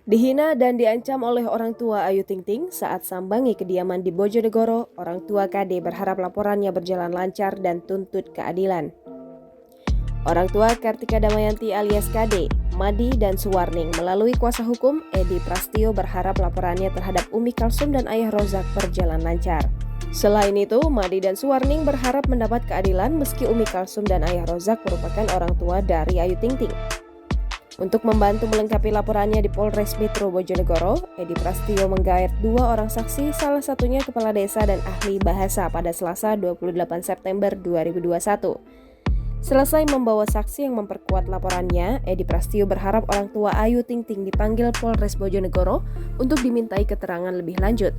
Dihina dan diancam oleh orang tua Ayu Ting Ting saat sambangi kediaman di Bojonegoro, orang tua KD berharap laporannya berjalan lancar dan tuntut keadilan. Orang tua Kartika Damayanti alias KD, Madi dan Suwarning melalui kuasa hukum Edi Prastio berharap laporannya terhadap Umi Kalsum dan ayah Rozak berjalan lancar. Selain itu, Madi dan Suwarning berharap mendapat keadilan meski Umi Kalsum dan ayah Rozak merupakan orang tua dari Ayu Ting Ting. Untuk membantu melengkapi laporannya di Polres Metro Bojonegoro, Edi Prastio menggait 2 orang saksi, salah satunya kepala desa dan ahli bahasa pada Selasa 28 September 2021. Selesai membawa saksi yang memperkuat laporannya, Edi Prastio berharap orang tua Ayu Ting Ting dipanggil Polres Bojonegoro untuk dimintai keterangan lebih lanjut.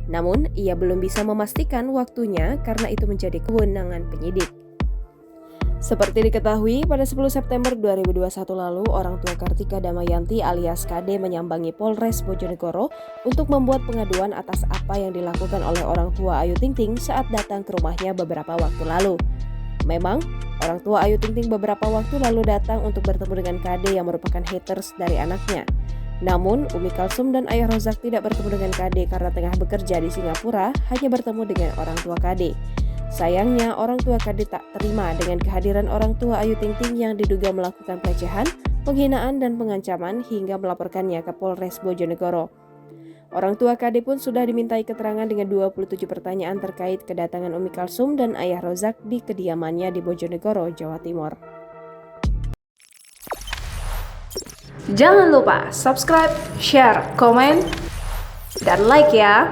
Namun, ia belum bisa memastikan waktunya karena itu menjadi kewenangan penyidik. Seperti diketahui, pada 10 September 2021 lalu, orang tua Kartika Damayanti alias KD menyambangi Polres Bojonegoro untuk membuat pengaduan atas apa yang dilakukan oleh orang tua Ayu Ting Ting saat datang ke rumahnya beberapa waktu lalu. Memang, orang tua Ayu Ting Ting beberapa waktu lalu datang untuk bertemu dengan KD yang merupakan haters dari anaknya. Namun, Umi Kalsum dan ayah Rozak tidak bertemu dengan KD karena tengah bekerja di Singapura, hanya bertemu dengan orang tua KD. Sayangnya, orang tua KD tak terima dengan kehadiran orang tua Ayu Ting Ting yang diduga melakukan pelecehan, penghinaan, dan pengancaman hingga melaporkannya ke Polres Bojonegoro. Orang tua KD pun sudah dimintai keterangan dengan 27 pertanyaan terkait kedatangan Umi Kalsum dan ayah Rozak di kediamannya di Bojonegoro, Jawa Timur. Jangan lupa subscribe, share, komen, dan like ya!